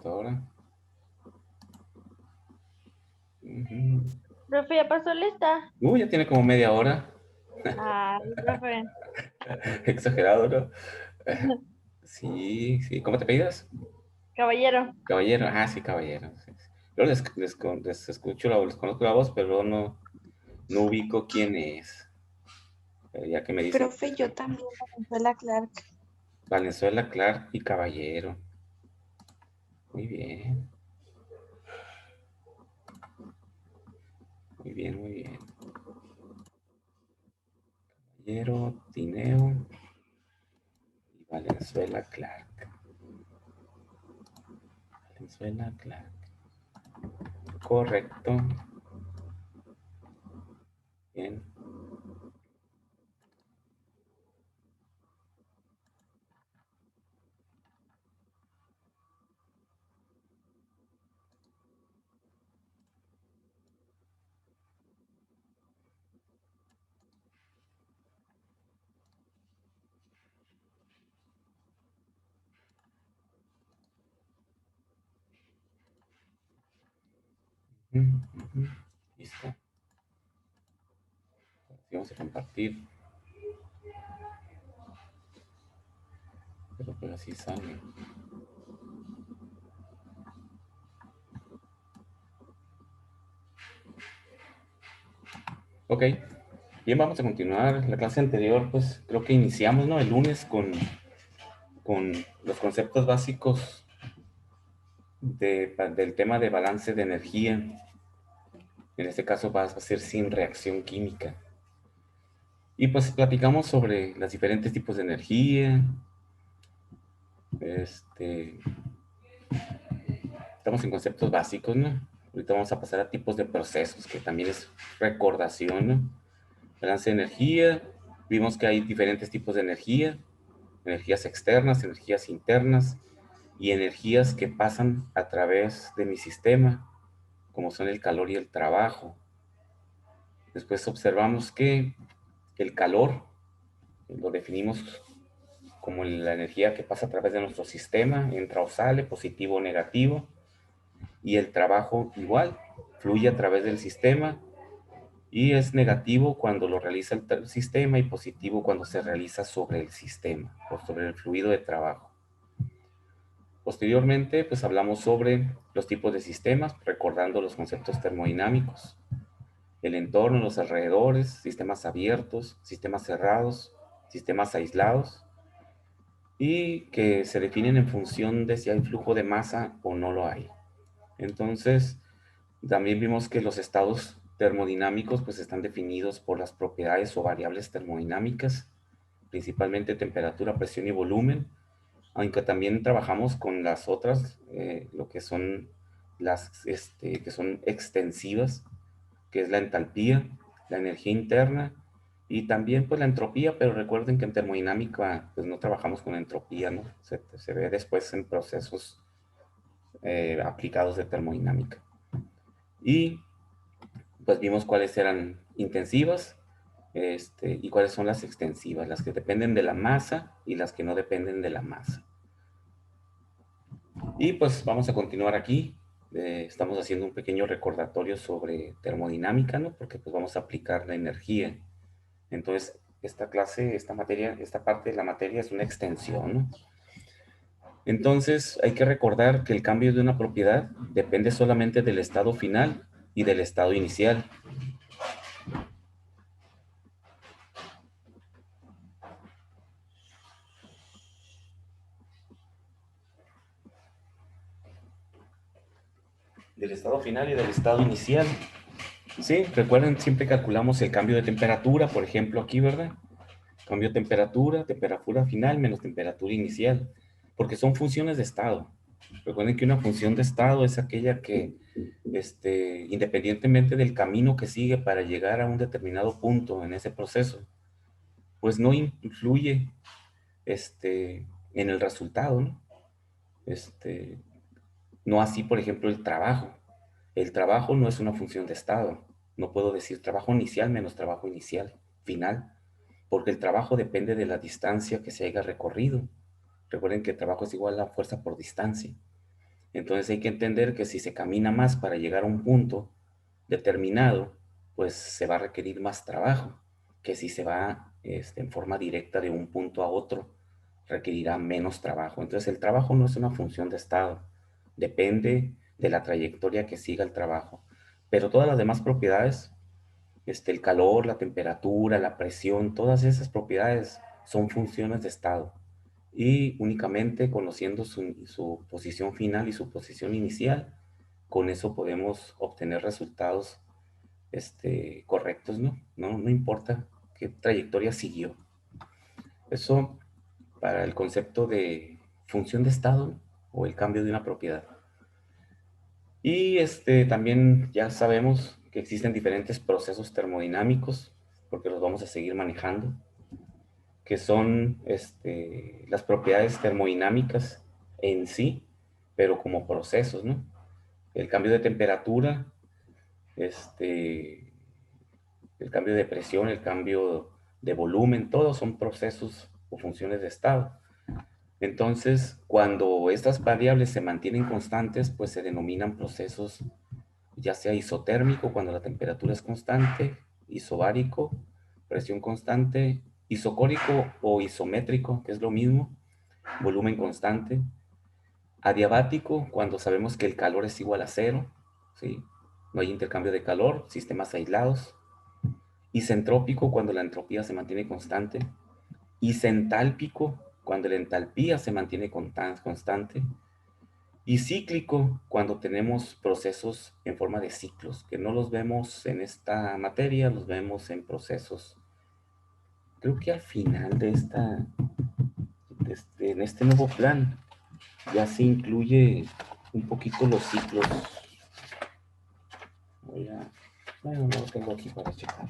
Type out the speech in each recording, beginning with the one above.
Ahora. Ujú. Profe, ya pasó lista. Ya tiene como media hora. Ay, profe. Exagerado, ¿no? Sí, sí. ¿Cómo te pidas? Caballero. Caballero. Ah, sí, caballero. Sí, sí. Yo les escucho, les conozco la voz, pero no ubico quién es. Pero ya que me dicen Profe, yo también, Venezuela Clark. Valenzuela Clark y Caballero. Muy bien, muy bien, muy bien. Caballero, Tineo y Valenzuela Clark. Valenzuela Clark. Correcto. Bien. Ujú. Listo. Vamos a compartir. Pero pues así sale. Ok. Bien, vamos a continuar. La clase anterior, pues creo que iniciamos, ¿no? El lunes con los conceptos básicos del tema de balance de energía. En este caso va a ser sin reacción química. Y pues platicamos sobre los diferentes tipos de energía. Este, estamos en conceptos básicos, ¿no? Ahorita vamos a pasar a tipos de procesos, que también es recordación, ¿no? Balance de energía. Vimos que hay diferentes tipos de energía. Energías externas, energías internas y energías que pasan a través de mi sistema, como son el calor y el trabajo. Después observamos que el calor lo definimos como la energía que pasa a través de nuestro sistema, entra o sale, positivo o negativo, y el trabajo igual, fluye a través del sistema y es negativo cuando lo realiza el sistema y positivo cuando se realiza sobre el sistema o sobre el fluido de trabajo. Posteriormente, pues hablamos sobre los tipos de sistemas, recordando los conceptos termodinámicos, el entorno, los alrededores, sistemas abiertos, sistemas cerrados, sistemas aislados, y que se definen en función de si hay flujo de masa o no lo hay. Entonces, también vimos que los estados termodinámicos pues están definidos por las propiedades o variables termodinámicas, principalmente temperatura, presión y volumen, aunque también trabajamos con las otras, lo que son las que son extensivas, que es la entalpía, la energía interna y también pues la entropía, pero recuerden que en termodinámica pues no trabajamos con entropía, ¿no? Se ve después en procesos aplicados de termodinámica. Y pues vimos cuáles eran intensivas y cuáles son las extensivas, las que dependen de la masa y las que no dependen de la masa. Y pues vamos a continuar aquí. Estamos haciendo un pequeño recordatorio sobre termodinámica, ¿no? Porque pues vamos a aplicar la energía. Entonces, esta clase, esta materia, esta parte de la materia es una extensión, ¿no? Entonces, hay que recordar que el cambio de una propiedad depende solamente del estado final y del estado inicial. Del estado final y del estado inicial. Sí, recuerden, siempre calculamos el cambio de temperatura, por ejemplo, aquí, ¿verdad? Cambio de temperatura, temperatura final menos temperatura inicial, porque son funciones de estado. Recuerden que una función de estado es aquella que, independientemente del camino que sigue para llegar a un determinado punto en ese proceso, pues no influye en el resultado, ¿no? No así, por ejemplo, el trabajo. El trabajo no es una función de estado. No puedo decir trabajo inicial menos trabajo inicial, final, porque el trabajo depende de la distancia que se haya recorrido. Recuerden que el trabajo es igual a fuerza por distancia. Entonces hay que entender que si se camina más para llegar a un punto determinado, pues se va a requerir más trabajo, que si se va en forma directa de un punto a otro, requerirá menos trabajo. Entonces el trabajo no es una función de estado, depende de la trayectoria que siga el trabajo. Pero todas las demás propiedades, el calor, la temperatura, la presión, todas esas propiedades son funciones de estado. Y únicamente conociendo su posición final y su posición inicial, con eso podemos obtener resultados correctos, ¿no? No importa qué trayectoria siguió. Eso para el concepto de función de estado o el cambio de una propiedad. Y también ya sabemos que existen diferentes procesos termodinámicos, porque los vamos a seguir manejando, que son las propiedades termodinámicas en sí, pero como procesos, ¿no? El cambio de temperatura, el cambio de presión, el cambio de volumen, todos son procesos o funciones de estado. Entonces, cuando estas variables se mantienen constantes, pues se denominan procesos, ya sea isotérmico, cuando la temperatura es constante, isobárico, presión constante, isocórico o isométrico, que es lo mismo, volumen constante, adiabático, cuando sabemos que el calor es igual a cero, ¿sí? No hay intercambio de calor, sistemas aislados, isentrópico, cuando la entropía se mantiene constante, isentálpico, cuando la entalpía se mantiene constante, y cíclico, cuando tenemos procesos en forma de ciclos, que no los vemos en esta materia, los vemos en procesos. Creo que al final en este nuevo plan, ya se incluye un poquito los ciclos. Bueno, no lo tengo aquí para checar.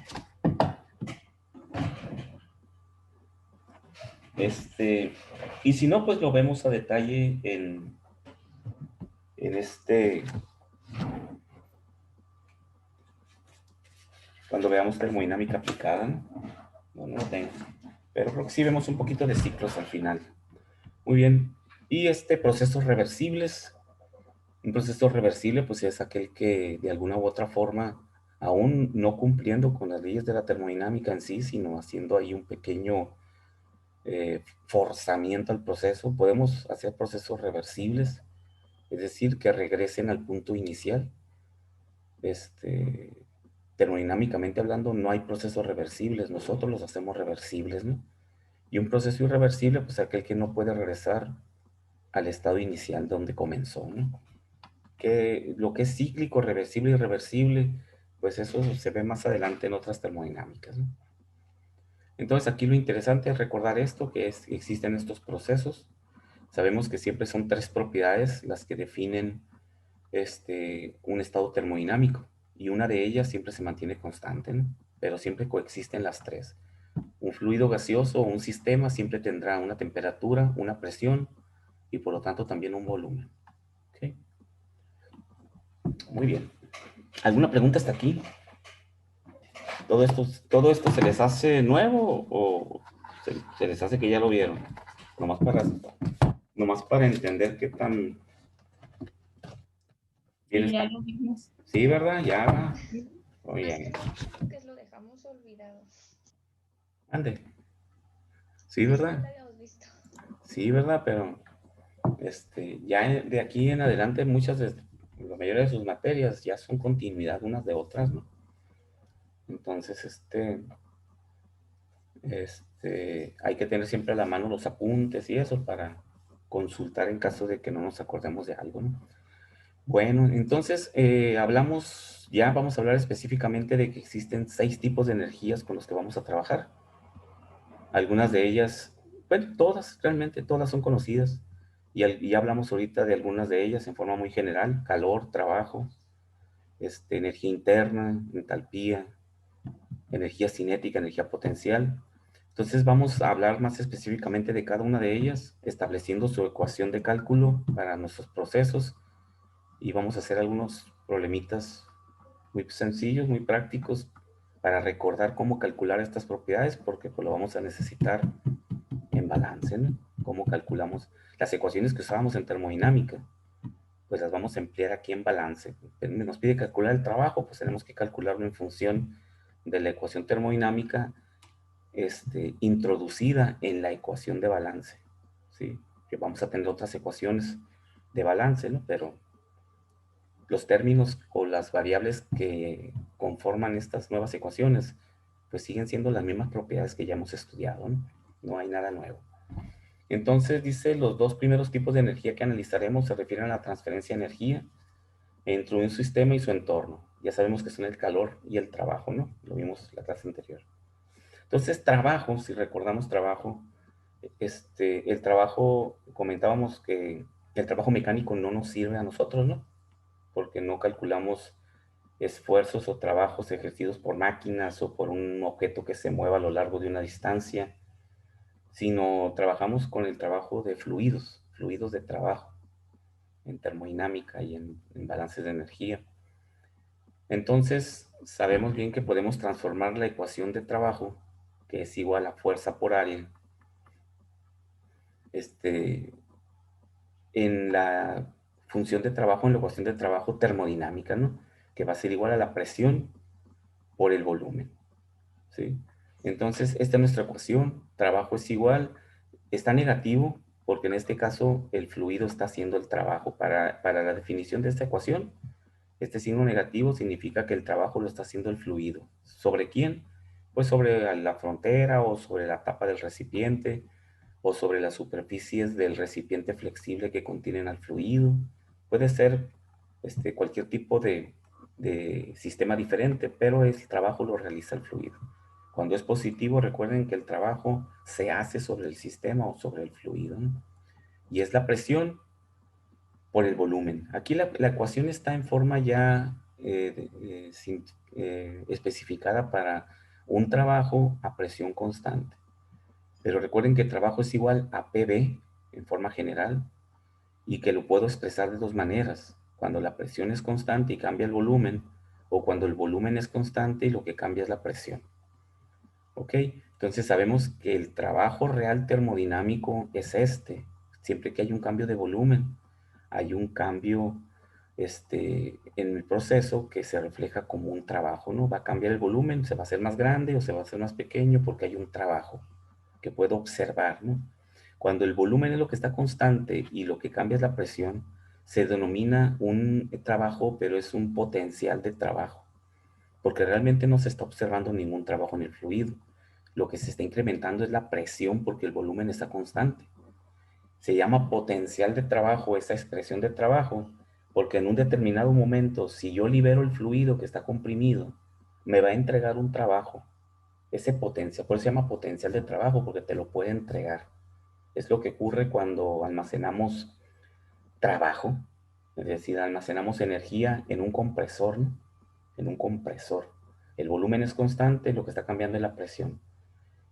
Y si no, pues lo vemos a detalle en cuando veamos termodinámica aplicada, ¿no? No lo tengo, pero creo que sí vemos un poquito de ciclos al final. Muy bien, y procesos reversibles. Un proceso reversible pues es aquel que de alguna u otra forma, aún no cumpliendo con las leyes de la termodinámica en sí, sino haciendo ahí un pequeño forzamiento al proceso, podemos hacer procesos reversibles, es decir, que regresen al punto inicial. Termodinámicamente hablando, no hay procesos reversibles, nosotros los hacemos reversibles, ¿no? Y un proceso irreversible, pues aquel que no puede regresar al estado inicial donde comenzó, ¿no? Que lo que es cíclico, reversible y irreversible, pues eso se ve más adelante en otras termodinámicas, ¿no? Entonces aquí lo interesante es recordar esto, que existen estos procesos. Sabemos que siempre son tres propiedades las que definen un estado termodinámico, y una de ellas siempre se mantiene constante, ¿no? Pero siempre coexisten las tres. Un fluido gaseoso o un sistema siempre tendrá una temperatura, una presión y por lo tanto también un volumen. ¿Okay? Muy bien. ¿Alguna pregunta hasta aquí? ¿Todo esto se les hace nuevo o se les hace que ya lo vieron? Nomás para entender qué tan bien Sí, ya está. lo vimos. Sí, ¿verdad? Ya. Oye, Que lo dejamos olvidado. ande. Sí, Sí, ¿verdad? lo habíamos visto. Sí, ¿verdad? Pero ya de aquí en adelante la mayoría de sus materias ya son continuidad unas de otras, ¿no? Entonces, hay que tener siempre a la mano los apuntes y eso para consultar en caso de que no nos acordemos de algo, ¿no? Bueno, entonces vamos a hablar específicamente de que existen 6 tipos de energías con los que vamos a trabajar. Algunas de ellas, bueno, realmente todas son conocidas. Y ya hablamos ahorita de algunas de ellas en forma muy general: calor, trabajo, energía interna, entalpía, energía cinética, energía potencial. Entonces vamos a hablar más específicamente de cada una de ellas, estableciendo su ecuación de cálculo para nuestros procesos, y vamos a hacer algunos problemitas muy sencillos, muy prácticos, para recordar cómo calcular estas propiedades, porque pues lo vamos a necesitar en balance, ¿no? Cómo calculamos las ecuaciones que usábamos en termodinámica, pues las vamos a emplear aquí en balance. Nos pide calcular el trabajo, pues tenemos que calcularlo en función de la ecuación termodinámica introducida en la ecuación de balance, ¿sí? Que vamos a tener otras ecuaciones de balance, ¿no? Pero los términos o las variables que conforman estas nuevas ecuaciones, pues siguen siendo las mismas propiedades que ya hemos estudiado, ¿no? No hay nada nuevo. Entonces, dice, los dos primeros tipos de energía que analizaremos se refieren a la transferencia de energía entre un sistema y su entorno. Ya sabemos que son el calor y el trabajo, ¿no? Lo vimos en la clase anterior. Entonces, trabajo, si recordamos trabajo, el trabajo, comentábamos que el trabajo mecánico no nos sirve a nosotros, ¿no? Porque no calculamos esfuerzos o trabajos ejercidos por máquinas o por un objeto que se mueva a lo largo de una distancia, sino trabajamos con el trabajo de fluidos, fluidos de trabajo, en termodinámica y en balances de energía. Entonces, sabemos bien que podemos transformar la ecuación de trabajo, que es igual a fuerza por área, en la función de trabajo, en la ecuación de trabajo termodinámica, ¿no? Que va a ser igual a la presión por el volumen, ¿sí? Entonces, esta es nuestra ecuación. Trabajo es igual, está negativo, porque en este caso el fluido está haciendo el trabajo. Para la definición de esta ecuación, este signo negativo significa que el trabajo lo está haciendo el fluido. ¿Sobre quién? Pues sobre la frontera o sobre la tapa del recipiente o sobre las superficies del recipiente flexible que contienen al fluido. Puede ser cualquier tipo de sistema diferente, pero el trabajo lo realiza el fluido. Cuando es positivo, recuerden que el trabajo se hace sobre el sistema o sobre el fluido, ¿no? Y es la presión por el volumen. Aquí la ecuación está en forma ya especificada para un trabajo a presión constante. Pero recuerden que el trabajo es igual a PV en forma general y que lo puedo expresar de dos maneras. Cuando la presión es constante y cambia el volumen, o cuando el volumen es constante y lo que cambia es la presión. ¿Ok? Entonces sabemos que el trabajo real termodinámico es siempre que hay un cambio de volumen, hay un cambio en el proceso que se refleja como un trabajo, ¿no? Va a cambiar el volumen, se va a hacer más grande o se va a hacer más pequeño porque hay un trabajo que puedo observar, ¿no? Cuando el volumen es lo que está constante y lo que cambia es la presión, se denomina un trabajo, pero es un potencial de trabajo, porque realmente no se está observando ningún trabajo en el fluido. Lo que se está incrementando es la presión porque el volumen está constante. Se llama potencial de trabajo esa expresión de trabajo, porque en un determinado momento, si yo libero el fluido que está comprimido, me va a entregar un trabajo. Ese potencial, por eso se llama potencial de trabajo, porque te lo puede entregar. Es lo que ocurre cuando almacenamos trabajo, es decir, almacenamos energía en un compresor, ¿no? En un compresor. El volumen es constante, lo que está cambiando es la presión.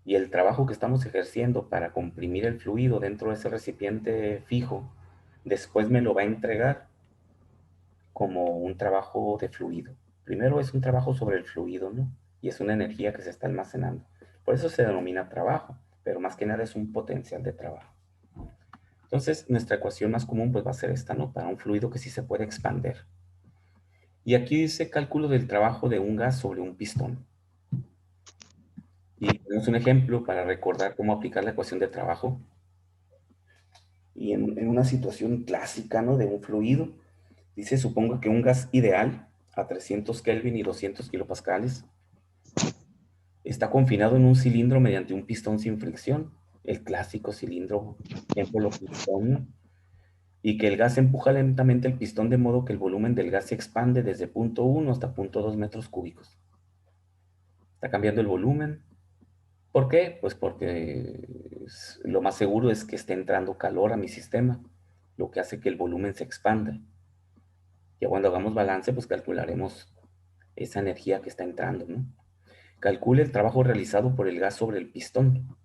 Y el trabajo que estamos ejerciendo para comprimir el fluido dentro de ese recipiente fijo, después me lo va a entregar como un trabajo de fluido. Primero es un trabajo sobre el fluido, ¿no? Y es una energía que se está almacenando. Por eso se denomina trabajo, pero más que nada es un potencial de trabajo. Entonces, nuestra ecuación más común pues va a ser esta, ¿no? Para un fluido que sí se puede expander. Y aquí dice cálculo del trabajo de un gas sobre un pistón. Y tenemos un ejemplo para recordar cómo aplicar la ecuación de trabajo. Y en una situación clásica, ¿no? De un fluido, dice, supongo que un gas ideal a 300 Kelvin y 200 kilopascales está confinado en un cilindro mediante un pistón sin fricción, el clásico cilindro émbolo-pistón, ¿no? Y que el gas empuja lentamente el pistón de modo que el volumen del gas se expande desde 0,1 hasta 0,2 metros cúbicos. Está cambiando el volumen. ¿Por qué? Pues porque lo más seguro es que esté entrando calor a mi sistema, lo que hace que el volumen se expanda. Ya cuando hagamos balance, pues calcularemos esa energía que está entrando, ¿no? Calcule el trabajo realizado por el gas sobre el pistón.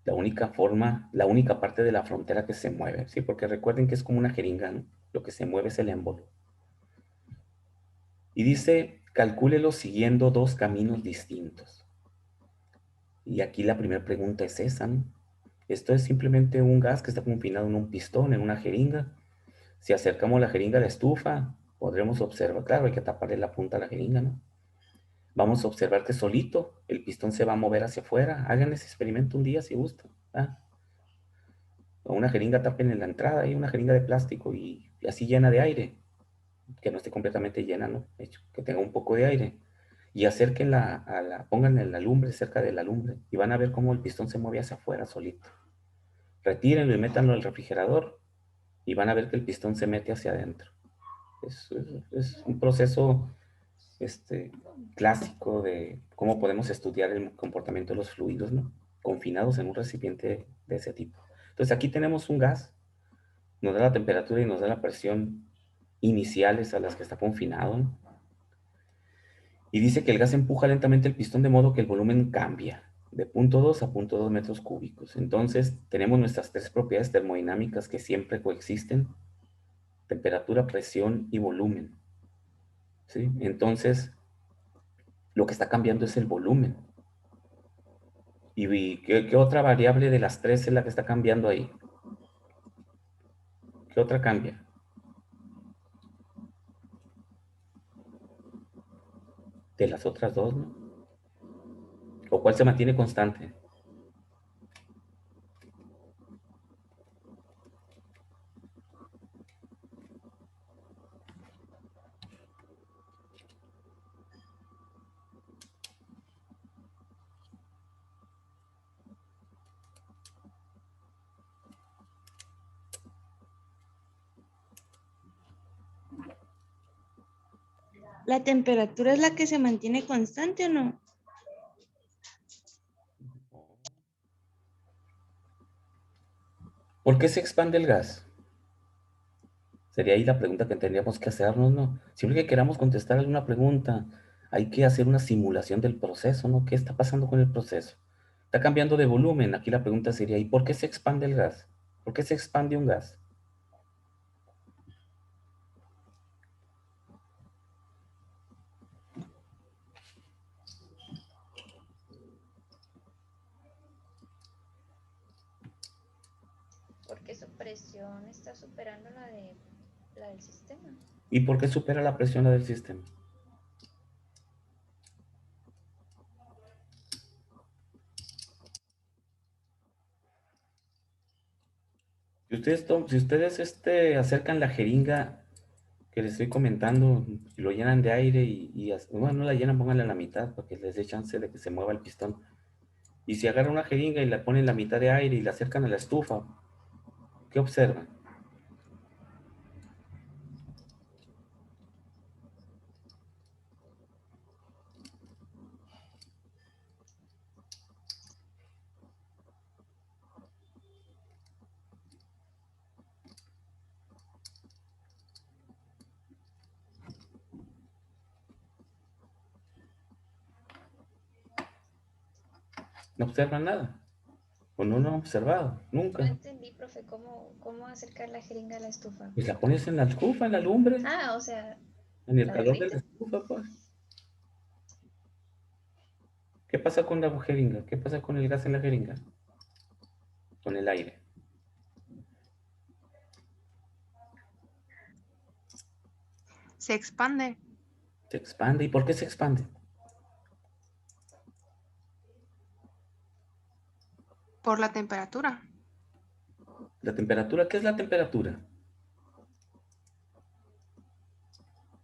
La única forma, la única parte de la frontera que se mueve, ¿sí? Porque recuerden que es como una jeringa, ¿no? Lo que se mueve es el émbolo. Y dice, calcúlelo siguiendo dos caminos distintos. Y aquí la primera pregunta es esa, ¿no? Esto es simplemente un gas que está confinado en un pistón, en una jeringa. Si acercamos la jeringa a la estufa, podremos observar, claro, hay que taparle la punta a la jeringa, ¿no? Vamos a observar que solito el pistón se va a mover hacia afuera. Hagan ese experimento un día si gustan. ¿Ah? O una jeringa, tapen en la entrada y una jeringa de plástico y así llena de aire. Que no esté completamente llena, ¿no? De hecho, que tenga un poco de aire. Y acérquenla pongan en la lumbre, cerca de la lumbre, y van a ver cómo el pistón se mueve hacia afuera solito. Retírenlo y métanlo al refrigerador y van a ver que el pistón se mete hacia adentro. Es un proceso clásico de cómo podemos estudiar el comportamiento de los fluidos, ¿no? Confinados en un recipiente de ese tipo. Entonces aquí tenemos un gas, nos da la temperatura y nos da la presión iniciales a las que está confinado, ¿no? Y dice que el gas empuja lentamente el pistón de modo que el volumen cambia de 0.2 a 0.2 metros cúbicos. Entonces tenemos nuestras tres propiedades termodinámicas que siempre coexisten: temperatura, presión y volumen. ¿Sí? Entonces lo que está cambiando es el volumen. ¿Y qué otra variable de las tres es la que está cambiando ahí? ¿Qué otra cambia? De las otras dos, ¿no? ¿O cuál se mantiene constante? ¿La temperatura es la que se mantiene constante o no? ¿Por qué se expande el gas? Sería ahí la pregunta que tendríamos que hacernos, ¿no? Siempre que queramos contestar alguna pregunta, hay que hacer una simulación del proceso, ¿no? ¿Qué está pasando con el proceso? Está cambiando de volumen. Aquí la pregunta sería, ¿y por qué se expande el gas? ¿Por qué se expande un gas? Porque su presión está superando la del sistema. ¿Y por qué supera la presión del sistema? Si ustedes acercan la jeringa que les estoy comentando y lo llenan de aire bueno, no la llenan, pónganla a la mitad para que les dé chance de que se mueva el pistón. Y si agarran una jeringa y la ponen la mitad de aire y la acercan a la estufa, ¿qué observan? No observan nada. O no lo han observado, No nunca. entendí, profe, cómo acercar la jeringa a la estufa. Pues la pones en la estufa, en la lumbre, Ah, o sea, en el ¿la calor de la derrite? estufa, pues. ¿Qué pasa con la jeringa? ¿Qué pasa con el gas en la jeringa? Con el aire. Se expande Se expande. ¿Y por qué se expande? por la temperatura. La temperatura, ¿qué es la temperatura?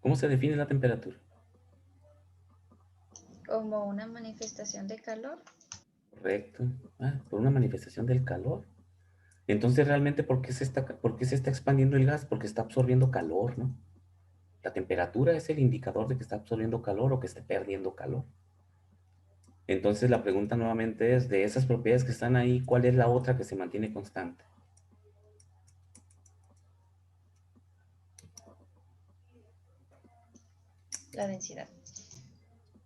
¿Cómo se define la temperatura? Como una manifestación de calor. Correcto. Por una manifestación del calor. Entonces, realmente, ¿por qué se está expandiendo el gas? Porque está absorbiendo calor, ¿no? La temperatura es el indicador de que está absorbiendo calor o que esté perdiendo calor. Entonces, la pregunta nuevamente es, de esas propiedades que están ahí, ¿cuál es la otra que se mantiene constante? La densidad.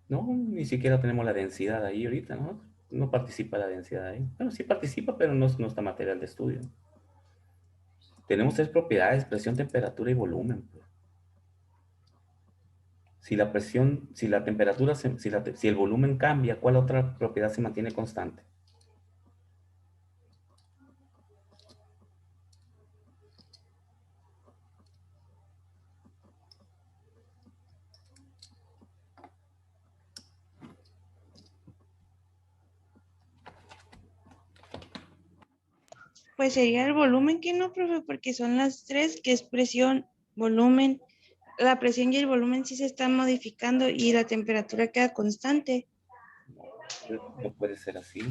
No, ni siquiera tenemos la densidad ahí ahorita, ¿no? No participa la densidad ahí. Bueno, sí participa, pero no está material de estudio. Tenemos tres propiedades: presión, temperatura y volumen, pues. Si la presión, si la temperatura, si el volumen cambia, ¿cuál otra propiedad se mantiene constante? Pues sería el volumen que no, profe, porque son las tres, que es presión, volumen. La presión y el volumen sí se están modificando y la temperatura queda constante. No puede ser así.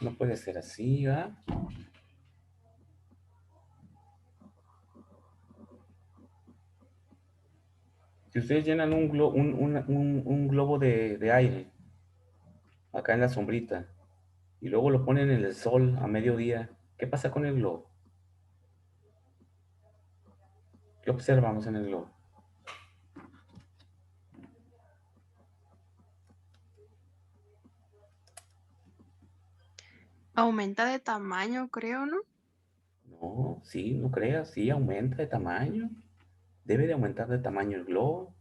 No puede ser así, ¿verdad? Si ustedes llenan un globo de aire acá en la sombrita y luego lo ponen en el sol a mediodía, ¿qué pasa con el globo? ¿Qué observamos en el globo? Aumenta de tamaño, creo, ¿no? No, sí, no creas, sí, aumenta de tamaño. Debe de aumentar de tamaño el globo.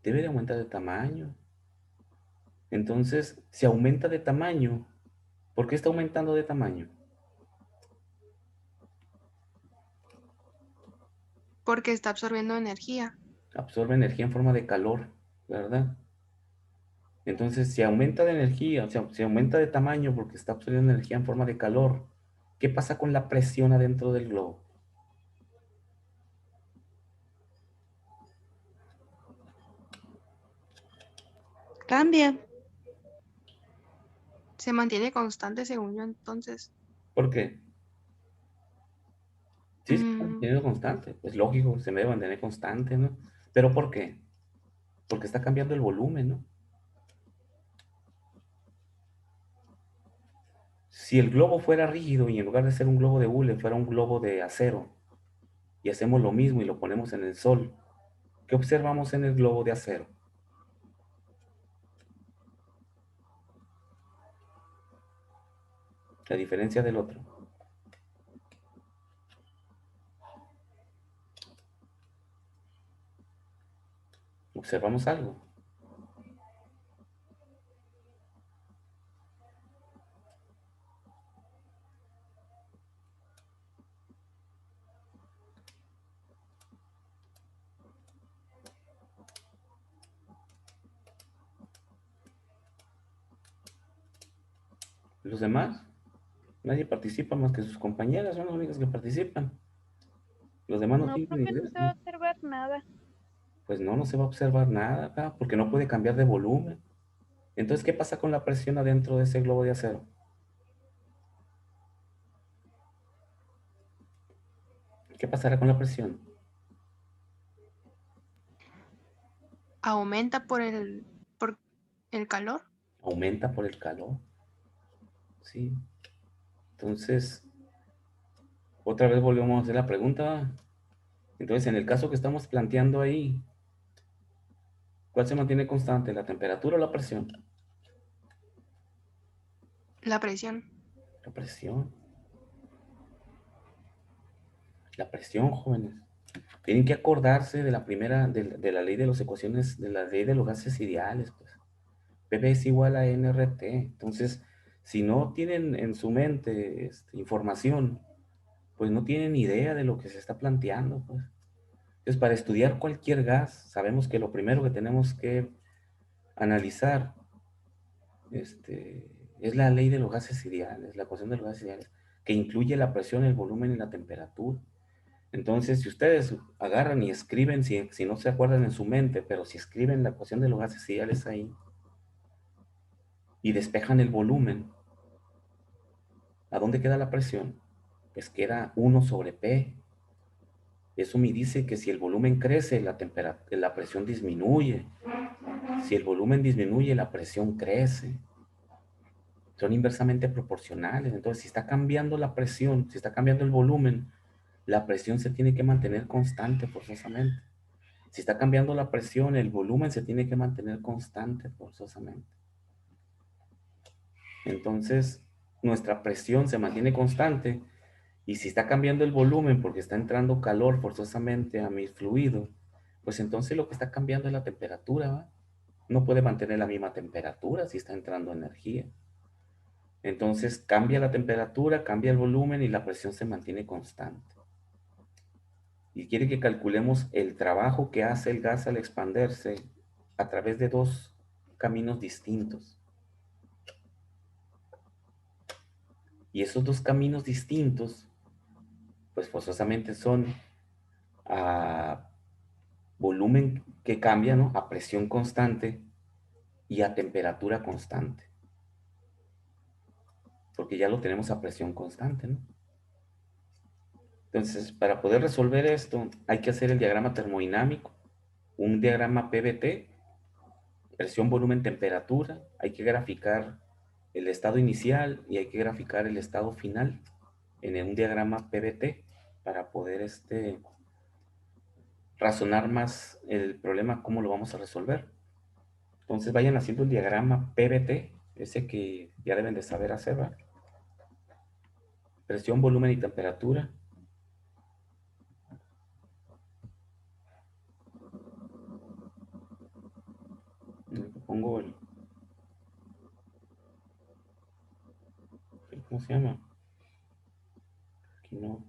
Debe de aumentar de tamaño. Entonces, si aumenta de tamaño, ¿por qué está aumentando de tamaño? Porque está absorbiendo energía. Absorbe energía en forma de calor, ¿verdad? Entonces, si aumenta de energía, o sea, si aumenta de tamaño porque está absorbiendo energía en forma de calor, ¿qué pasa con la presión adentro del globo? Cambia. Se mantiene constante, según yo, entonces. ¿Por qué? Sí, se está Mm, manteniendo constante. Pues lógico, se debe mantener constante, ¿no? ¿Pero por qué? Porque está cambiando el volumen, ¿no? Si el globo fuera rígido y en lugar de ser un globo de hule fuera un globo de acero y hacemos lo mismo y lo ponemos en el sol, ¿qué observamos en el globo de acero? La diferencia del otro. ¿Observamos algo? ¿Los demás? Nadie participa más que sus compañeras, son las únicas que participan. Los demás no No, tienen profe, no idea. se va a observar nada. Pues no, no se va a observar nada acá porque no puede cambiar de volumen. Entonces, ¿qué pasa con la presión adentro de ese globo de acero? ¿Qué pasará con la presión? aumenta por el calor. Aumenta por el calor, ¿sí? Entonces, otra vez volvemos a hacer la pregunta. Entonces, en el caso que estamos planteando ahí, ¿cuál se mantiene constante? ¿La temperatura o la presión? La presión. La presión. La presión, jóvenes. Tienen que acordarse de la primera, de la ley de las ecuaciones, de la ley de los gases ideales, pues. P es igual a nRT. Entonces, si no tienen en su mente información, pues no tienen idea de lo que se está planteando, pues. Entonces, para estudiar cualquier gas, sabemos que lo primero que tenemos que analizar es la ley de los gases ideales, la ecuación de los gases ideales, que incluye la presión, el volumen y la temperatura. Entonces, si ustedes agarran y escriben, si no se acuerdan en su mente, pero si escriben la ecuación de los gases ideales ahí y despejan el volumen, ¿a dónde queda la presión? Pues queda 1 sobre P. Eso me dice que si el volumen crece, la presión disminuye. Si el volumen disminuye, la presión crece. Son inversamente proporcionales. Entonces, si está cambiando la presión, si está cambiando el volumen, la presión se tiene que mantener constante forzosamente. Si está cambiando la presión, el volumen se tiene que mantener constante forzosamente. Entonces, nuestra presión se mantiene constante y si está cambiando el volumen porque está entrando calor forzosamente a mi fluido, pues entonces lo que está cambiando es la temperatura, ¿va? No puede mantener la misma temperatura si está entrando energía. Entonces cambia la temperatura, cambia el volumen y la presión se mantiene constante. Y quiere que calculemos el trabajo que hace el gas al expanderse a través de dos caminos distintos. Y esos dos caminos distintos, pues forzosamente son a volumen que cambia, ¿no? A presión constante y a temperatura constante. Porque ya lo tenemos a presión constante, ¿no? Entonces, para poder resolver esto, hay que hacer el diagrama termodinámico, un diagrama PVT, presión, volumen, temperatura. Hay que graficar el estado inicial y hay que graficar el estado final en un diagrama PVT para poder razonar más el problema, cómo lo vamos a resolver. Entonces vayan haciendo el diagrama PVT, ese que ya deben de saber hacer, ¿verdad? Presión, volumen y temperatura. Pongo ¿cómo se llama? Aquí no.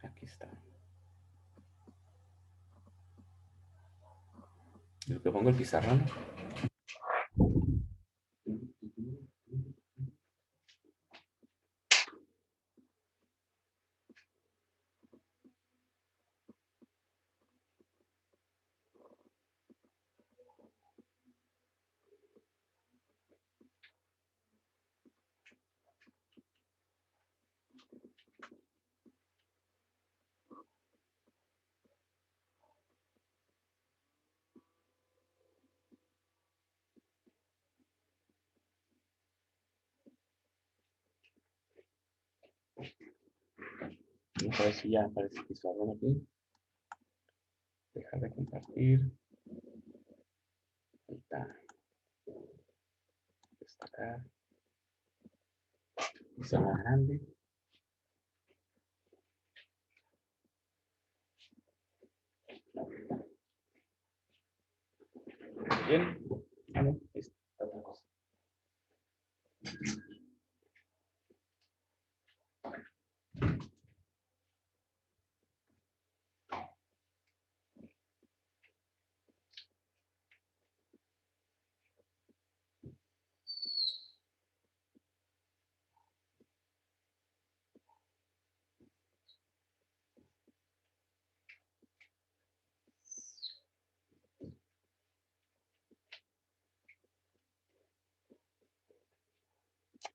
Aquí está. Lo que pongo el pizarrón. Vamos a ver si ya aparece el pizarrón aquí. Dejar de compartir. Ahí está. Destacar. Pizarra grande. Bien. Ah, no, esta otra cosa.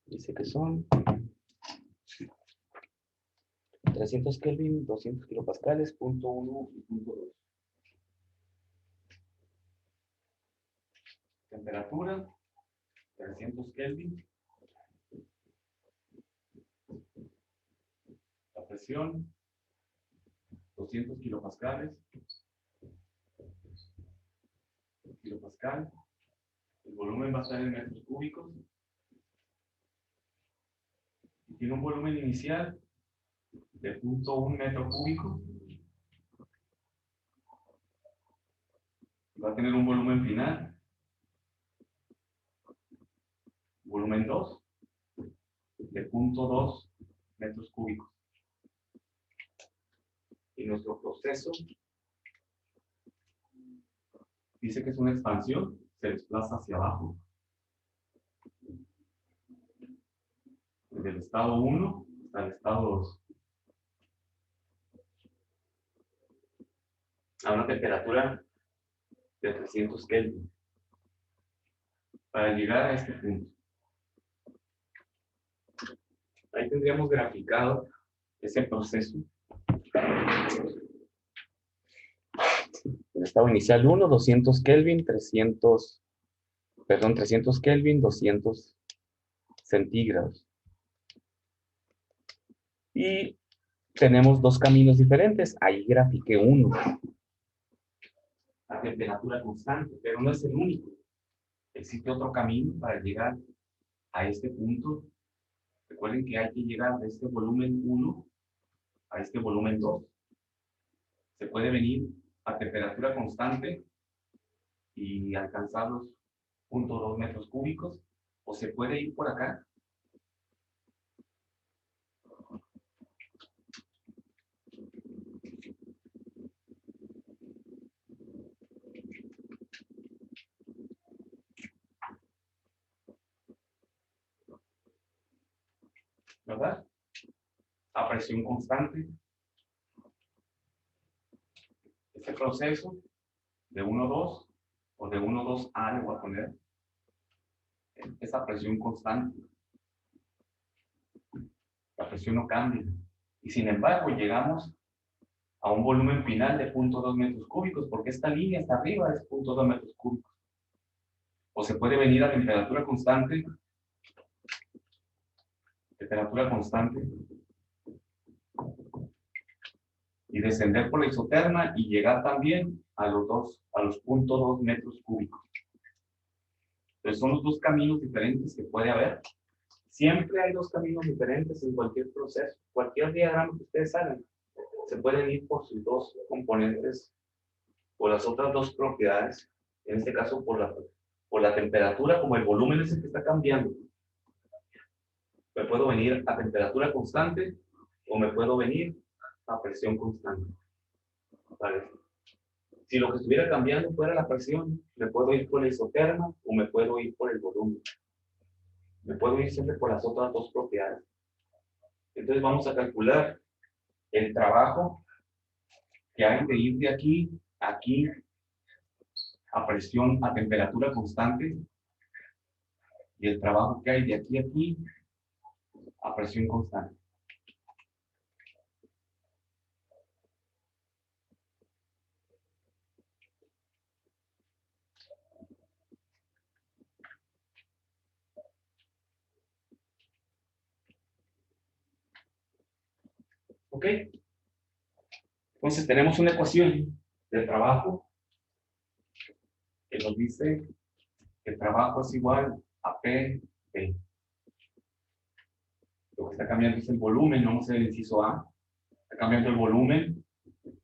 Dice que son 300 Kelvin, 200 kilopascales, punto 1 y punto 2. Temperatura, 300 Kelvin. La presión, 200 kilopascales. Kilopascal. El volumen va a estar en metros cúbicos. Y tiene un volumen inicial de 0.1 metro cúbico. Va a tener un volumen final. Volumen 2 de 0.2 metros cúbicos. Y nuestro proceso dice que es una expansión, se desplaza hacia abajo. Desde el estado 1 hasta el estado 2. A una temperatura de 300 Kelvin. Para llegar a este punto. Ahí tendríamos graficado ese proceso. El estado inicial 1, 200 Kelvin, 300 Kelvin, 200 centígrados. Y tenemos dos caminos diferentes. Ahí grafiqué uno. A temperatura constante, pero no es el único. Existe otro camino para llegar a este punto. Recuerden que hay que llegar de este volumen 1 a este volumen 2. Se puede venir a temperatura constante y alcanzar los 0.2 metros cúbicos, o se puede ir por acá. ¿verdad? A presión constante. Este proceso de 1,2 o de 1,2A le voy a poner esa presión constante. La presión no cambia. Y sin embargo, llegamos a un volumen final de 0.2 metros cúbicos, porque esta línea hasta arriba es 0.2 metros cúbicos. O se puede venir a temperatura constante y descender por la isoterma y llegar también a los 0.2 metros cúbicos. Entonces son los dos caminos diferentes que puede haber. Siempre hay dos caminos diferentes en cualquier proceso. Cualquier diagrama que ustedes hagan, se pueden ir por sus dos componentes, por las otras dos propiedades, en este caso por la temperatura, como el volumen es el que está cambiando. Me puedo venir a temperatura constante o me puedo venir a presión constante. ¿Vale? Si lo que estuviera cambiando fuera la presión, me puedo ir por la isoterma o me puedo ir por el volumen. Me puedo ir siempre por las otras dos propiedades. Entonces vamos a calcular el trabajo que hay de ir de aquí a aquí a presión, a temperatura constante, y el trabajo que hay de aquí a aquí a presión constante. ¿Ok? Entonces tenemos una ecuación del trabajo que nos dice que el trabajo es igual a P de. Lo que está cambiando es el volumen, no vamos a hacer el inciso A. Está cambiando el volumen,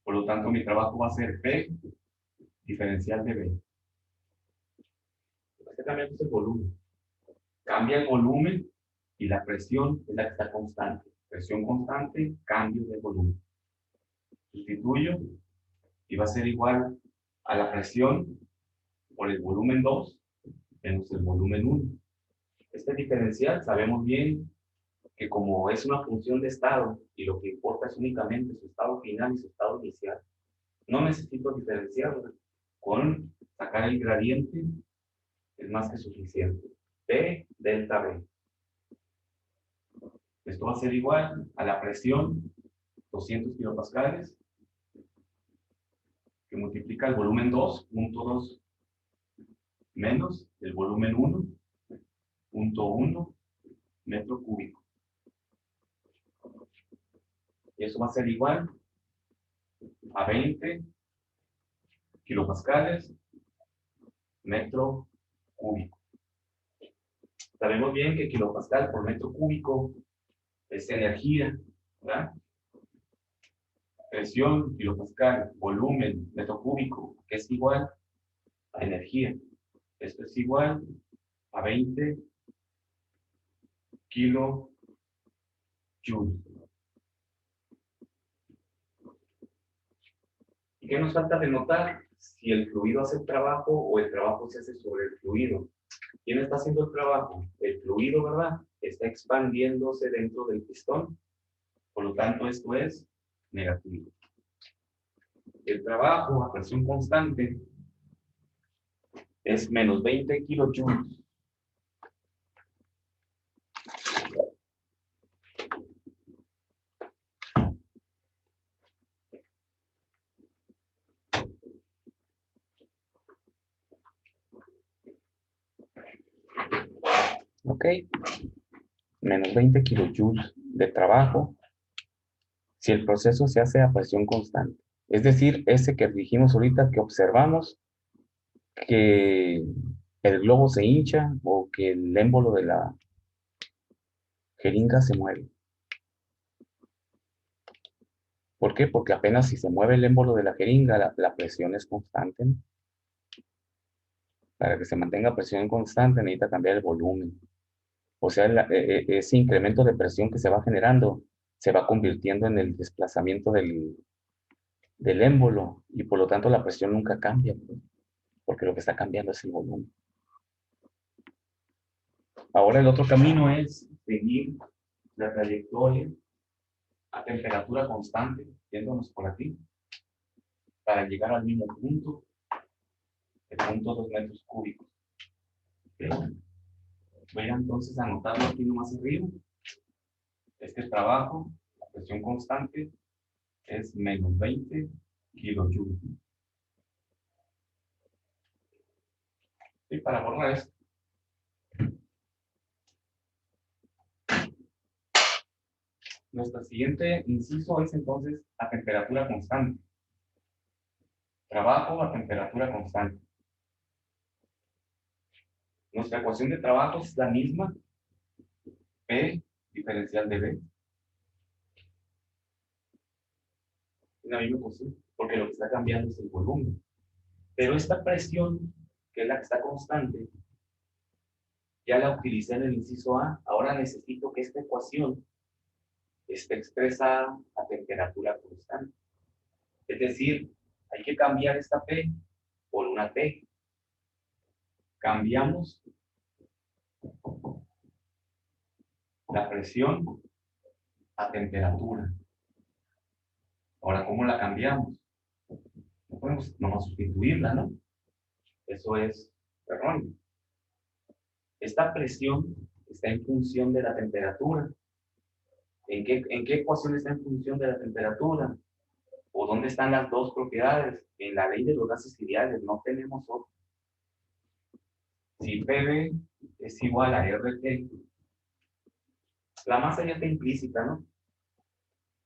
por lo tanto mi trabajo va a ser P diferencial de B. Lo que está cambiando es el volumen. Cambia el volumen y la presión es la que está constante. Presión constante, cambio de volumen. Sustituyo y va a ser igual a la presión por el volumen 2 menos el volumen 1. Este diferencial sabemos bien que como es una función de estado y lo que importa es únicamente su estado final y su estado inicial, no necesito diferenciarlo. Con sacar el gradiente es más que suficiente. P delta B. Esto va a ser igual a la presión 200 kilopascales que multiplica el volumen 2.2 menos el volumen 1.1 metro cúbico. Y eso va a ser igual a 20 kilopascales metro cúbico. Sabemos bien que kilopascal por metro cúbico es energía, ¿verdad? Presión, kilopascal, volumen, metro cúbico, que es igual a energía. Esto es igual a 20 kilojoules. ¿Y qué nos falta de notar? Si el fluido hace el trabajo o el trabajo se hace sobre el fluido. ¿Quién está haciendo el trabajo? El fluido, ¿verdad? Está expandiéndose dentro del pistón. Por lo tanto, esto es negativo. El trabajo a presión constante es menos 20 kilojoules. Ok. Menos 20 kilojoules de trabajo si el proceso se hace a presión constante. Es decir, ese que dijimos ahorita, que observamos que el globo se hincha o que el émbolo de la jeringa se mueve. ¿Por qué? Porque apenas si se mueve el émbolo de la jeringa, la presión es constante, ¿no? Para que se mantenga presión constante necesita cambiar el volumen. O sea, ese incremento de presión que se va generando se va convirtiendo en el desplazamiento del émbolo y por lo tanto la presión nunca cambia, pues, porque lo que está cambiando es el volumen. Ahora el otro camino es seguir la trayectoria a temperatura constante, yéndonos por aquí, para llegar al mismo punto, el punto 2 metros cúbicos. ¿Ok? Voy a entonces anotarlo aquí nomás arriba. Este trabajo, la presión constante, es menos 20 kilojoules. Y para borrar esto. Nuestro siguiente inciso es entonces a temperatura constante. Trabajo a temperatura constante. Nuestra ecuación de trabajo es la misma. P diferencial de B. Es la misma ecuación, porque lo que está cambiando es el volumen. Pero esta presión, que es la que está constante, ya la utilicé en el inciso A. Ahora necesito que esta ecuación esté expresada a temperatura constante. Es decir, hay que cambiar esta P por una T. Cambiamos la presión a temperatura. Ahora, ¿cómo la cambiamos? No podemos nomás sustituirla, ¿no? Eso es erróneo. Esta presión está en función de la temperatura. ¿En qué ecuación está en función de la temperatura? ¿O dónde están las dos propiedades? En la ley de los gases ideales no tenemos otra. Si PV es igual a RT, la masa ya está implícita, ¿no?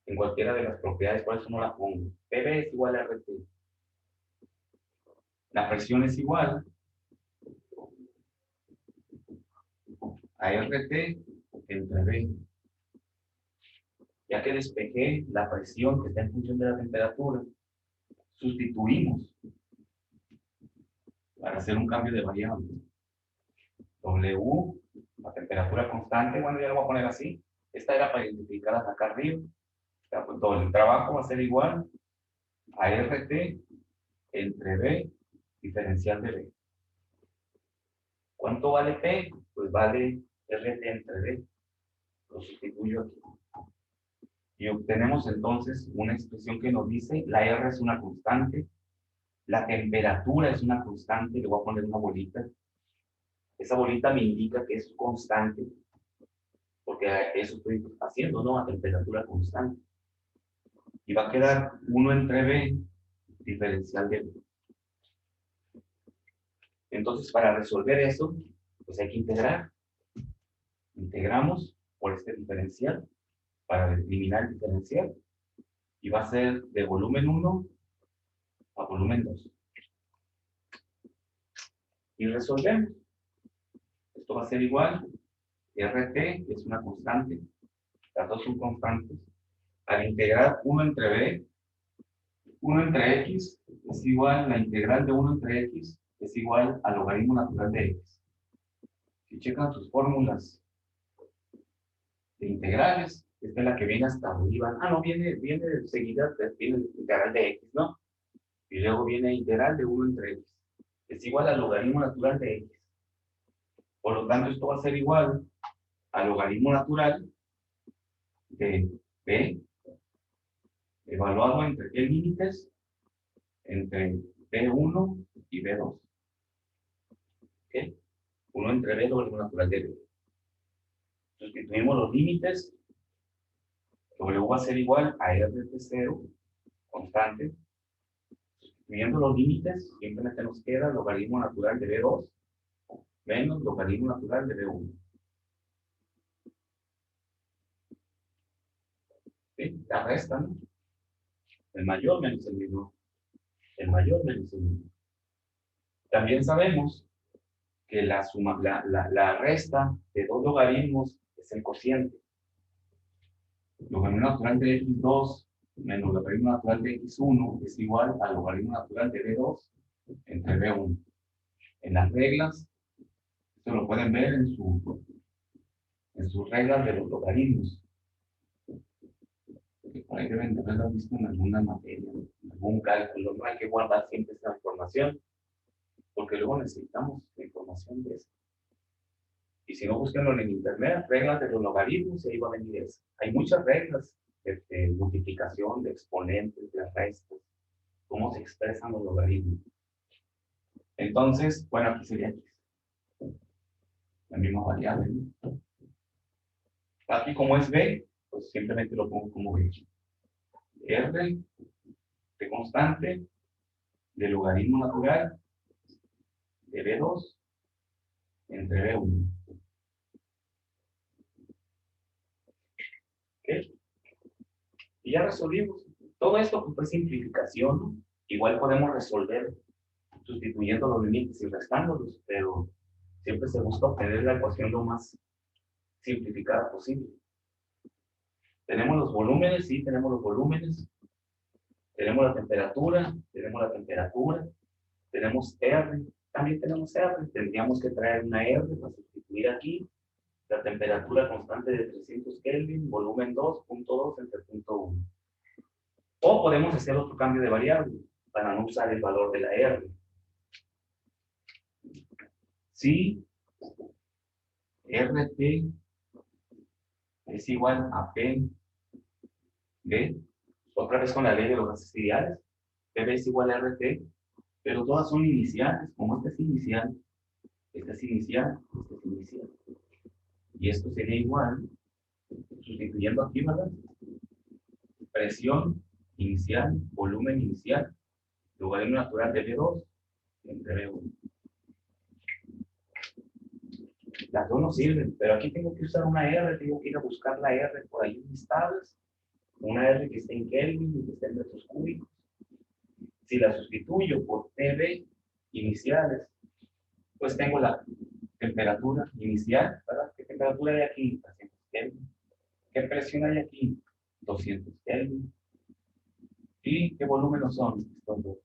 En cualquiera de las propiedades, por eso no la pongo. PV es igual a RT. La presión es igual a RT entre V. Ya que despejé la presión que está en función de la temperatura, sustituimos para hacer un cambio de variable. W, la temperatura constante, bueno, ya lo voy a poner así. Esta era para identificarlas acá arriba. Todo el trabajo va a ser igual a RT entre B diferencial de B. ¿Cuánto vale P? Pues vale RT entre B. Lo sustituyo aquí. Y obtenemos entonces una expresión que nos dice la R es una constante, la temperatura es una constante, le voy a poner una bolita. Esa bolita me indica que es constante, porque eso estoy haciendo, ¿no? A temperatura constante. Y va a quedar 1 entre B diferencial de B. Entonces, para resolver eso, pues hay que integrar. Integramos por este diferencial para eliminar el diferencial. Y va a ser de volumen 1 a volumen 2. Y resolvemos. Esto va a ser igual. RT es una constante. Las dos son constantes. Al integrar 1 entre B, 1 entre X es igual, la integral de 1 entre X es igual al logaritmo natural de X. Si checan sus fórmulas de integrales, esta es la que viene hasta arriba. Ah, no, viene seguida, viene integral de X, ¿no? Y luego viene integral de 1 entre X. Es igual al logaritmo natural de X. Por lo tanto, esto va a ser igual al logaritmo natural de B, evaluado entre qué límites, entre B1 y B2. ¿Ok? 1 entre B, logaritmo natural de B. Sustituimos los límites. W va a ser igual a RT0, constante. Sustituyendo los límites, simplemente nos queda logaritmo natural de B2 menos logaritmo natural de B1. ¿Sí? La resta, ¿no? El mayor menos el menor. El mayor menos el menor. También sabemos que la suma, la resta de dos logaritmos es el cociente. Logaritmo natural de X2 menos logaritmo natural de X1 es igual al logaritmo natural de B2 entre B1. En las reglas, esto lo pueden ver en sus reglas de los logaritmos. Que por ahí deben de haberlo visto en alguna materia, en algún cálculo. No hay que guardar siempre esta información, porque luego necesitamos la información de eso. Y si no, búsquenlo en internet, reglas de los logaritmos, y ahí va a venir eso. Hay muchas reglas de multiplicación, de exponentes, de restas, cómo se expresan los logaritmos. Entonces, bueno, aquí sería x. La misma variable, ¿no? Aquí como es b, pues simplemente lo pongo como b. R de constante, de logaritmo natural, de b2 entre b1. ¿Ok? Y ya resolvimos. Todo esto pues, fue simplificación, ¿no? Igual podemos resolver sustituyendo los límites y restándolos, pero siempre se busca obtener la ecuación lo más simplificada posible. Tenemos los volúmenes, sí, tenemos los volúmenes. Tenemos la temperatura, tenemos R, también tenemos R. Tendríamos que traer una R para sustituir aquí. La temperatura constante de 300 Kelvin, volumen 2.2 entre punto 1. O podemos hacer otro cambio de variable para no usar el valor de la R. Si RT es igual a P de, otra vez con la ley de los gases ideales, PB es igual a RT, pero todas son iniciales, como esta es inicial, esta es inicial, esta es inicial. Y esto sería igual, sustituyendo aquí, ¿verdad? Presión inicial, volumen inicial, logaritmo natural de B2 entre B1. Las dos no sirven, pero aquí tengo que usar una R, tengo que ir a buscar la R por ahí en mis tablas, una R que esté en Kelvin y que esté en metros cúbicos. Si la sustituyo por PB iniciales, pues tengo la temperatura inicial, ¿verdad? ¿Qué temperatura hay aquí? 300 Kelvin. ¿Qué presión hay aquí? 200 Kelvin. ¿Y qué volúmenes son estos dos?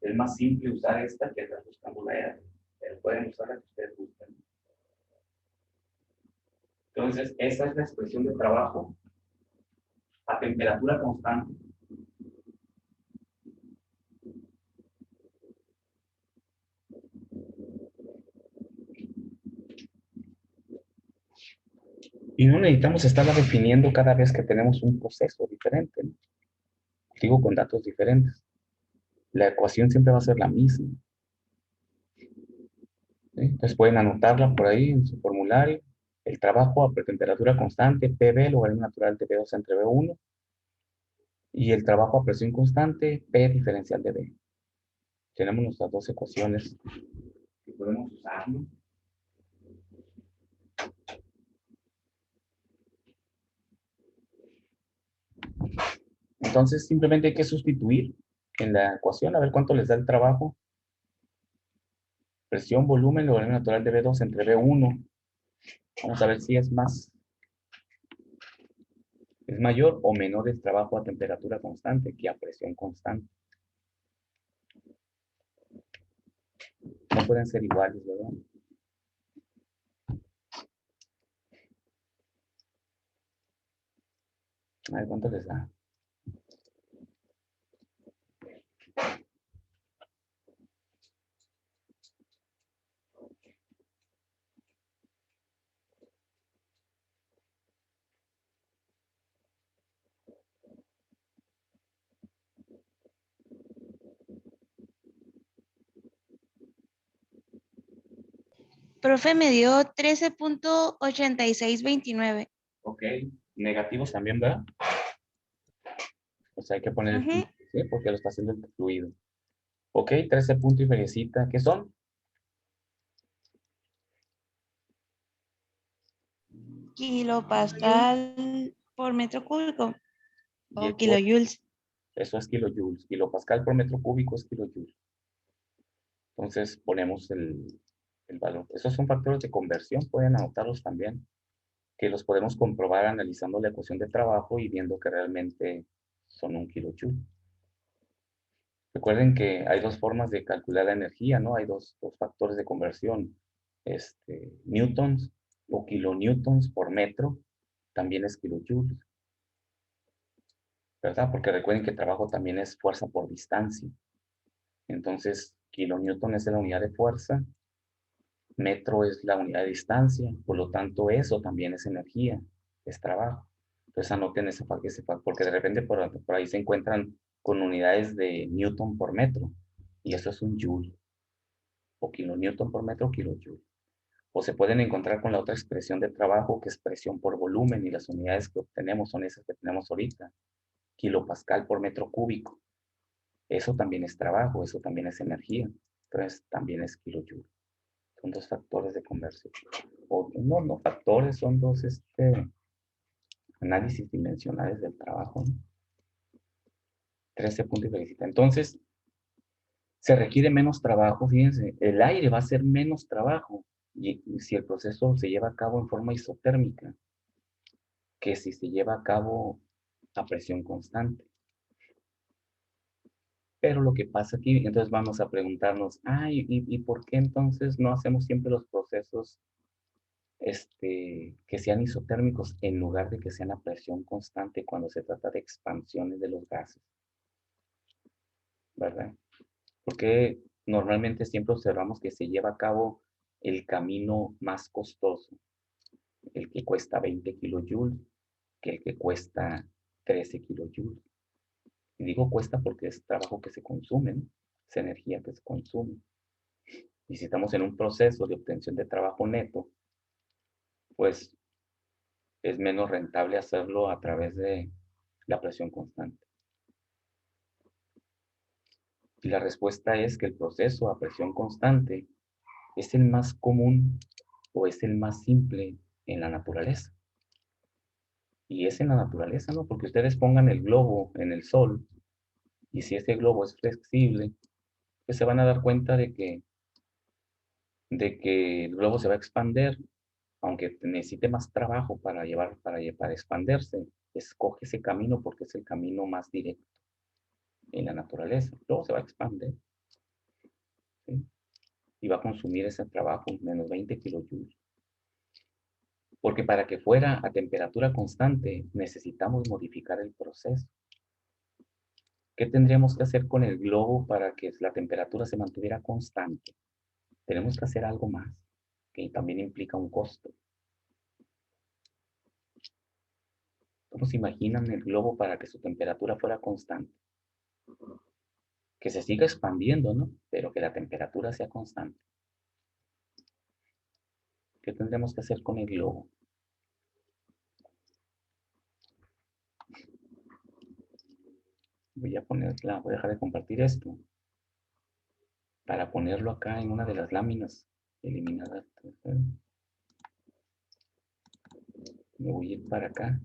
Es más simple usar esta que estar buscando la R. Pero pueden usar la que ustedes buscan. Entonces, esa es la expresión de trabajo a temperatura constante. Y no necesitamos estarla definiendo cada vez que tenemos un proceso diferente, ¿no? Digo, con datos diferentes. La ecuación siempre va a ser la misma. ¿Sí? Entonces pueden anotarla por ahí en su formulario. El trabajo a temperatura constante, PB, logaritmo natural de B2 entre B1. Y el trabajo a presión constante, P diferencial de B. Tenemos nuestras dos ecuaciones que podemos usar, ¿no? Entonces simplemente hay que sustituir en la ecuación a ver cuánto les da el trabajo. Presión, volumen, logaritmo natural de B2 entre B1. Vamos a ver si es mayor o menor el trabajo a temperatura constante que a presión constante. No pueden ser iguales, ¿verdad? A ver cuánto les da. Profe, me dio 13.8629. Ok. Negativos también, ¿verdad? O sea, hay que poner el Ujú. punto, ¿sí? Porque lo está haciendo el fluido. Ok, 13 puntos y feriecita. ¿Qué son? Kilopascal por metro cúbico Y o kilojoules. eso es kilojoules. Kilopascal por metro cúbico es kilojoules. Entonces ponemos el valor. Esos son factores de conversión, pueden anotarlos también, que los podemos comprobar analizando la ecuación de trabajo y viendo que realmente son un kilojoule. Recuerden que hay dos formas de calcular la energía, ¿no? Hay dos factores de conversión. Newtons o kilonewtons por metro también es kilojoules, ¿verdad? Porque recuerden que trabajo también es fuerza por distancia. Entonces, kilonewton es la unidad de fuerza Metro es la unidad de distancia, por lo tanto eso también es energía, es trabajo. Entonces anoten ese factor, porque de repente por ahí se encuentran con unidades de Newton por metro, y eso es un joule, o kilonewton por metro, kilojoule. O se pueden encontrar con la otra expresión de trabajo, que es presión por volumen, y las unidades que obtenemos son esas que tenemos ahorita, kilopascal por metro cúbico. Eso también es trabajo, eso también es energía, entonces también es kilojoule. Son dos factores de conversión. O no factores, son dos análisis dimensionales del trabajo, ¿no? 13 puntos y felicita. Entonces, se requiere menos trabajo, fíjense, el aire va a ser menos trabajo y si el proceso se lleva a cabo en forma isotérmica, que si se lleva a cabo a presión constante. Pero lo que pasa aquí, entonces vamos a preguntarnos, ¿y por qué entonces no hacemos siempre los procesos que sean isotérmicos en lugar de que sean a presión constante cuando se trata de expansiones de los gases? ¿Verdad? Porque normalmente siempre observamos que se lleva a cabo el camino más costoso, el que cuesta 20 kilojoules, que el que cuesta 13 kilojoules. Y digo cuesta porque es trabajo que se consume, ¿no? Es energía que se consume. Y si estamos en un proceso de obtención de trabajo neto, pues es menos rentable hacerlo a través de la presión constante. Y la respuesta es que el proceso a presión constante es el más común o es el más simple en la naturaleza. Y es en la naturaleza, ¿no? Porque ustedes pongan el globo en el sol y si ese globo es flexible, pues se van a dar cuenta de que el globo se va a expander, aunque necesite más trabajo para expandirse. Escoge ese camino porque es el camino más directo en la naturaleza. Luego se va a expandir, ¿sí? Y va a consumir ese trabajo, menos 20 kilojoules. Porque para que fuera a temperatura constante, necesitamos modificar el proceso. ¿Qué tendríamos que hacer con el globo para que la temperatura se mantuviera constante? Tenemos que hacer algo más, que también implica un costo. ¿Cómo se imaginan el globo para que su temperatura fuera constante? Que se siga expandiendo, ¿no? Pero que la temperatura sea constante. ¿Qué tendremos que hacer con el globo? Voy a dejar de compartir esto para ponerlo acá en una de las láminas eliminadas. Me voy a ir para acá,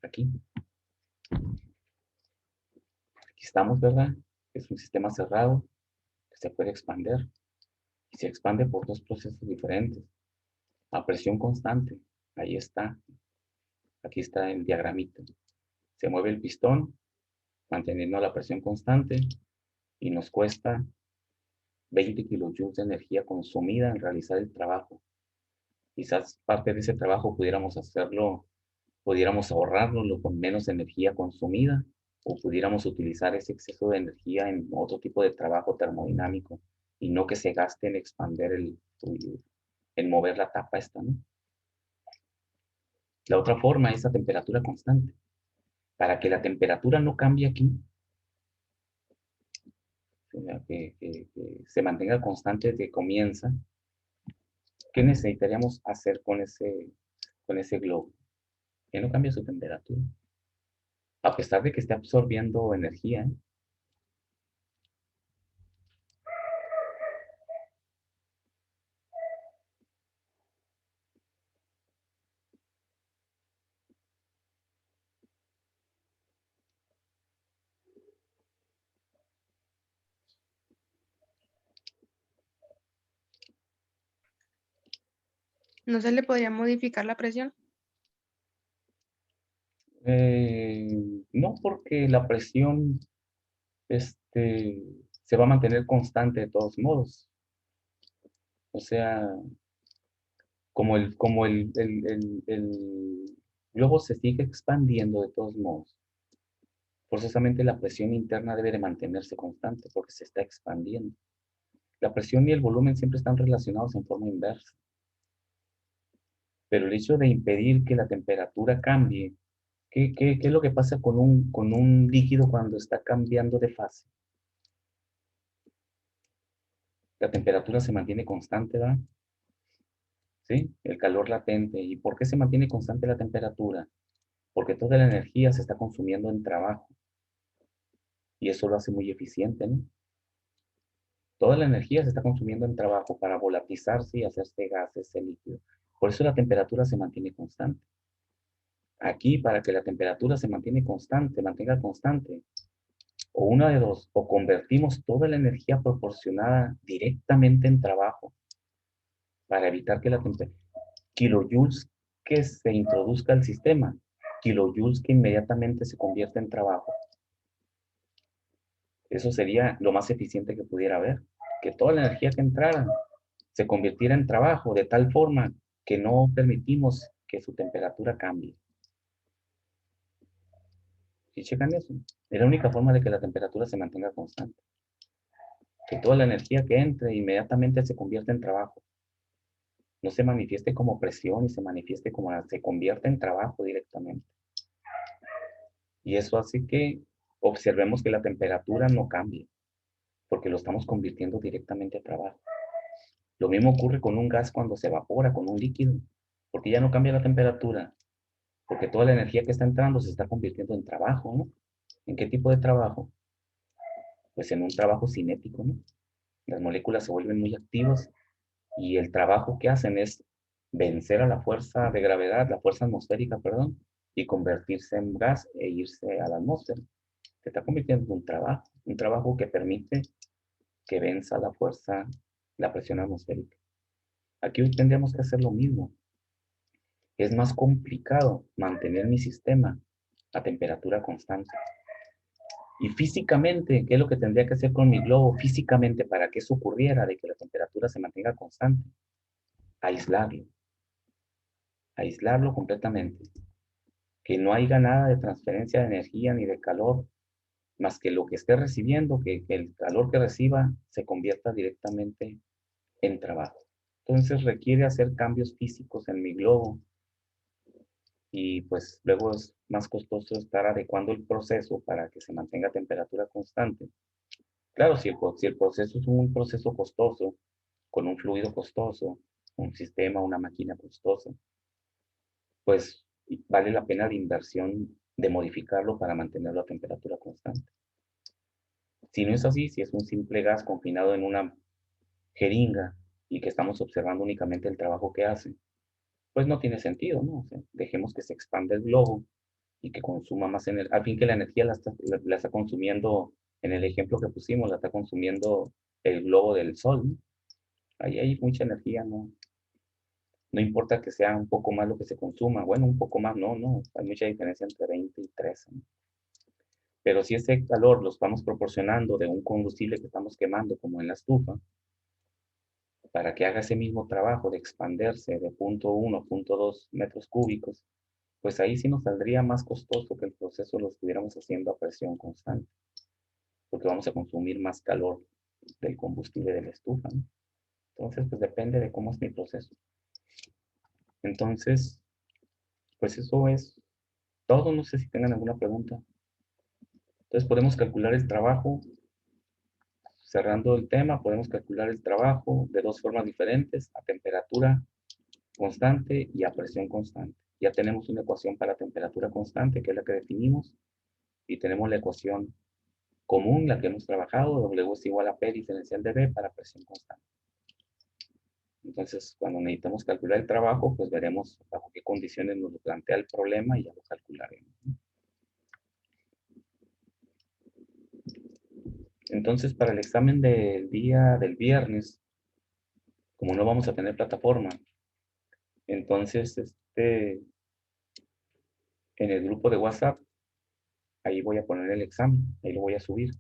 aquí. Aquí estamos, ¿verdad? Es un sistema cerrado que se puede expandir y se expande por dos procesos diferentes. A presión constante, ahí está. Aquí está el diagramita. Se mueve el pistón manteniendo la presión constante y nos cuesta 20 kilojoules de energía consumida en realizar el trabajo. Quizás parte de ese trabajo pudiéramos ahorrarlo con menos energía consumida o pudiéramos utilizar ese exceso de energía en otro tipo de trabajo termodinámico y no que se gaste en expandir en mover la tapa esta, ¿no? La otra forma es a temperatura constante. Para que la temperatura no cambie aquí, que se mantenga constante desde que comienza, ¿qué necesitaríamos hacer con ese globo? Que no cambie su temperatura. A pesar de que esté absorbiendo energía, ¿eh? ¿No se le podría modificar la presión? No, porque la presión se va a mantener constante de todos modos. O sea, como el globo se sigue expandiendo de todos modos, forzosamente la presión interna debe de mantenerse constante porque se está expandiendo. La presión y el volumen siempre están relacionados en forma inversa. Pero el hecho de impedir que la temperatura cambie, ¿qué es lo que pasa con un líquido cuando está cambiando de fase? La temperatura se mantiene constante, ¿verdad? ¿Sí? El calor latente. ¿Y por qué se mantiene constante la temperatura? Porque toda la energía se está consumiendo en trabajo. Y eso lo hace muy eficiente, ¿no? Toda la energía se está consumiendo en trabajo para volatilizarse y hacerse gas, ese líquido. Por eso la temperatura se mantiene constante. Aquí, para que la temperatura se mantenga constante, o una de dos, o convertimos toda la energía proporcionada directamente en trabajo para evitar que la temperatura, kilojoules que se introduzca al sistema, kilojoules que inmediatamente se convierte en trabajo. Eso sería lo más eficiente que pudiera haber, que toda la energía que entrara se convirtiera en trabajo de tal forma que no permitimos que su temperatura cambie. ¿Sí checan eso? Es la única forma de que la temperatura se mantenga constante. Que toda la energía que entre inmediatamente se convierta en trabajo. No se manifieste como presión y se manifieste como, se convierte en trabajo directamente. Y eso hace que observemos que la temperatura no cambie, porque lo estamos convirtiendo directamente a trabajo. Lo mismo ocurre con un gas cuando se evapora, con un líquido, porque ya no cambia la temperatura, porque toda la energía que está entrando se está convirtiendo en trabajo, ¿no? ¿En qué tipo de trabajo? Pues en un trabajo cinético, ¿no? Las moléculas se vuelven muy activas y el trabajo que hacen es vencer a la fuerza de gravedad, la fuerza atmosférica, perdón, y convertirse en gas e irse a la atmósfera. Se está convirtiendo en un trabajo que permite que venza la fuerza, la presión atmosférica. Aquí tendríamos que hacer lo mismo. Es más complicado mantener mi sistema a temperatura constante. Y físicamente, ¿qué es lo que tendría que hacer con mi globo físicamente para que eso ocurriera, de que la temperatura se mantenga constante? Aislarlo. Aislarlo completamente. Que no haya nada de transferencia de energía ni de calor, más que lo que esté recibiendo, que el calor que reciba se convierta directamente en trabajo. Entonces requiere hacer cambios físicos en mi globo y pues luego es más costoso estar adecuando el proceso para que se mantenga a temperatura constante. Claro, si el proceso es un proceso costoso, con un fluido costoso, un sistema, una máquina costosa, pues vale la pena la inversión de modificarlo para mantenerlo a temperatura constante. Si no es así, si es un simple gas confinado en una jeringa y que estamos observando únicamente el trabajo que hace, pues no tiene sentido, ¿no? O sea, dejemos que se expanda el globo y que consuma más energía, al fin que la energía la está consumiendo, en el ejemplo que pusimos, la está consumiendo el globo del sol, ¿no? Ahí hay mucha energía, ¿no? No importa que sea un poco más lo que se consuma, bueno, un poco más, no, hay mucha diferencia entre 20 y 13, ¿no? Pero si ese calor lo estamos proporcionando de un combustible que estamos quemando, como en la estufa, para que haga ese mismo trabajo de expandirse de 0.1 a 0.2 metros cúbicos, pues ahí sí nos saldría más costoso que el proceso lo estuviéramos haciendo a presión constante, porque vamos a consumir más calor del combustible de la estufa, ¿no? Entonces, pues depende de cómo es mi proceso. Entonces, pues eso es todo. No sé si tengan alguna pregunta. Entonces, podemos calcular el trabajo, cerrando el tema, podemos calcular el trabajo de dos formas diferentes, a temperatura constante y a presión constante. Ya tenemos una ecuación para temperatura constante, que es la que definimos, y tenemos la ecuación común, la que hemos trabajado, W es igual a P diferencial de B para presión constante. Entonces, cuando necesitamos calcular el trabajo, pues veremos bajo qué condiciones nos lo plantea el problema y ya lo calcularemos. Entonces, para el examen del día del viernes, como no vamos a tener plataforma, entonces, en el grupo de WhatsApp, ahí voy a poner el examen, ahí lo voy a subir.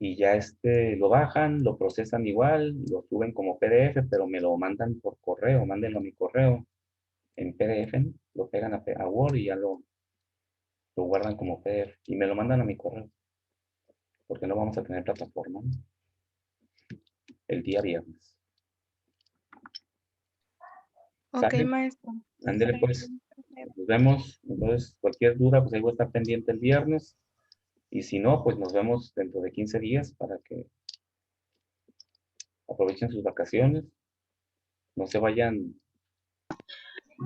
Y ya lo bajan, lo procesan igual, lo suben como PDF, pero me lo mandan por correo, mándenlo a mi correo en PDF, ¿no? Lo pegan a Word y ya lo guardan como PDF y me lo mandan a mi correo, porque no vamos a tener plataforma, ¿no? el día viernes. Ok, ¿Sale? maestro. Ándele pues, nos vemos. Entonces, cualquier duda, pues ahí voy a estar pendiente el viernes. Y si no, pues nos vemos dentro de 15 días para que aprovechen sus vacaciones. No se vayan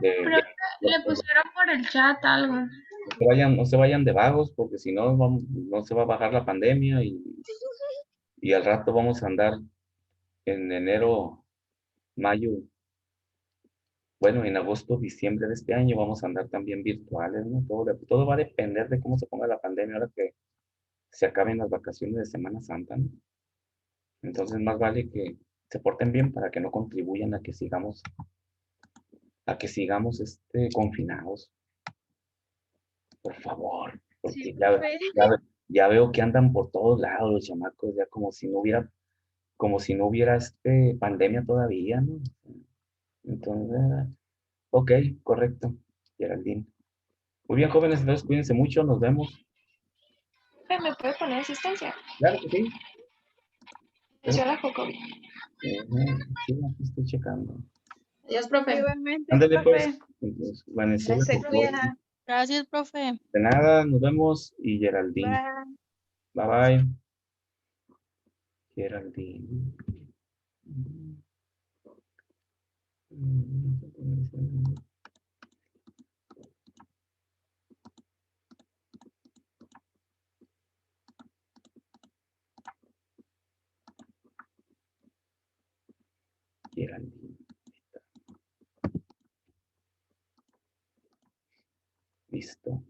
Pero le pusieron por el chat algo. no se vayan de vagos, porque si no, no se va a bajar la pandemia y al rato vamos a andar en enero, mayo, bueno, en agosto, diciembre de este año vamos a andar también virtuales, ¿no? Todo va a depender de cómo se ponga la pandemia ahora que se acaben las vacaciones de Semana Santa, ¿no? Entonces, más vale que se porten bien para que no contribuyan a que sigamos confinados. Por favor, porque Sí, profe. ya veo que andan por todos lados los chamacos, ya como si no hubiera pandemia todavía, ¿no? Entonces, ok, correcto, Geraldine. Muy bien, jóvenes, entonces cuídense mucho, nos vemos. Profe, ¿me puede poner asistencia? Claro que sí. Yo la Jocobi. Sí, aquí estoy checando. Adiós, profe. Igualmente, Ándale, pues. profe. Entonces, Vanessa, Se por favor. cuida. Gracias, profe. De nada, nos vemos. Y Geraldine. Bye. Bye bye. Geraldine. Geraldine. Listo.